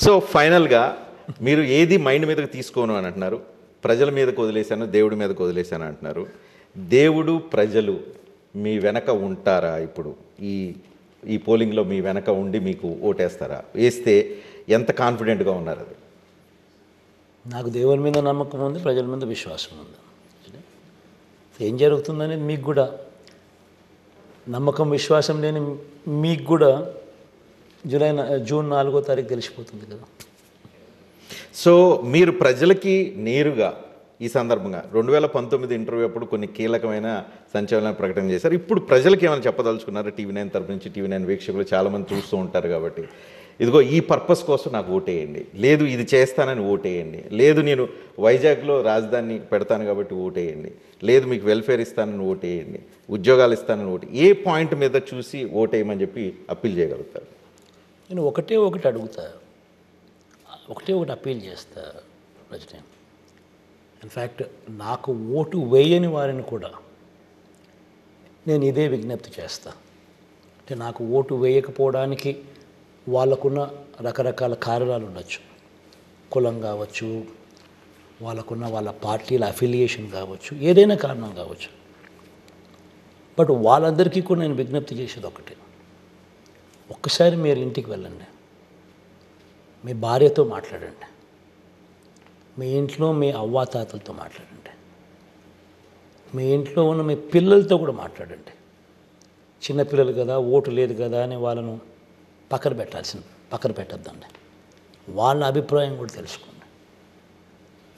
So ఫైనల్గా మీరు ఏది మైండ్ మీదకి తీసుకోను అని అంటున్నారు, ప్రజల మీదకి వదిలేశాను, దేవుడి మీదకి వదిలేశాను అంటున్నారు. దేవుడు ప్రజలు మీ వెనక ఉంటారా? ఇప్పుడు ఈ ఈ పోలింగ్లో మీ వెనక ఉండి మీకు ఓటేస్తారా? వేస్తే ఎంత కాన్ఫిడెంట్గా ఉన్నారు? అది నాకు దేవుని మీద నమ్మకం ఉంది, ప్రజల మీద విశ్వాసం ఉంది. ఏం జరుగుతుందనేది మీకు కూడా నమ్మకం విశ్వాసం లేని మీకు కూడా జూన్ 4వ తారీఖు తెలిసిపోతుంది కదా. సో మీరు ప్రజలకి నేరుగా ఈ సందర్భంగా 2019 ఇంటర్వ్యూ అప్పుడు కొన్ని కీలకమైన సంచలన ప్రకటన చేశారు. ఇప్పుడు ప్రజలకి ఏమైనా చెప్పదలుచుకున్నారు? టీవీ9 తరపు నుంచి, టీవీ9 వీక్షకులు చాలామంది చూస్తూ ఉంటారు కాబట్టి, ఇదిగో ఈ పర్పస్ కోసం నాకు ఓటేయండి, లేదు ఇది చేస్తానని ఓటేయండి, లేదు నేను వైజాగ్లో రాజధాని పెడతాను కాబట్టి ఓటేయండి, లేదు మీకు వెల్ఫేర్ ఇస్తానని ఓటేయండి, ఉద్యోగాలు ఇస్తానని ఏ పాయింట్ మీద చూసి ఓటేయమని చెప్పి అప్పీల్ చేయగలుగుతారు? నేను ఒకటే ఒకటి అడుగుతా, ఒకటే ఒకటి అప్పీల్ చేస్తా ప్రెసిడెంట్. ఇన్ఫ్యాక్ట్ నాకు ఓటు వేయని వారిని కూడా నేను ఇదే విజ్ఞప్తి చేస్తా. అంటే నాకు ఓటు వేయకపోవడానికి వాళ్ళకున్న రకరకాల కారణాలు ఉండొచ్చు. కులం కావచ్చు, వాళ్ళకున్న వాళ్ళ పార్టీల అఫిలియేషన్ కావచ్చు, ఏదైనా కారణం కావచ్చు. బట్ వాళ్ళందరికీ కూడా నేను విజ్ఞప్తి చేసేది ఒకటే, ఒక్కసారి మీరు ఇంటికి వెళ్ళండి, మీ భార్యతో మాట్లాడండి, మీ ఇంట్లో మీ అవ్వాతాతలతో మాట్లాడండి, మీ ఇంట్లో ఉన్న మీ పిల్లలతో కూడా మాట్లాడండి. చిన్నపిల్లలు కదా, ఓటు లేదు కదా అని వాళ్ళను పక్కన పెట్టద్దండి. వాళ్ళ అభిప్రాయం కూడా తెలుసుకోండి.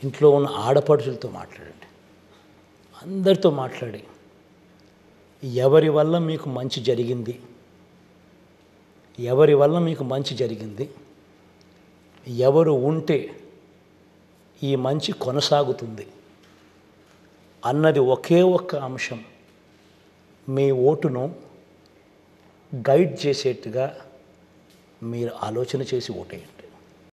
ఇంట్లో ఉన్న ఆడపడుచులతో మాట్లాడండి, అందరితో మాట్లాడి ఎవరి వల్ల మీకు మంచి జరిగింది, ఎవరు ఉంటే ఈ మంచి కొనసాగుతుంది అన్నది ఒకే ఒక్క అంశం మీ ఓటును గైడ్ చేసేట్టుగా మీరు ఆలోచన చేసి ఓటేయండి.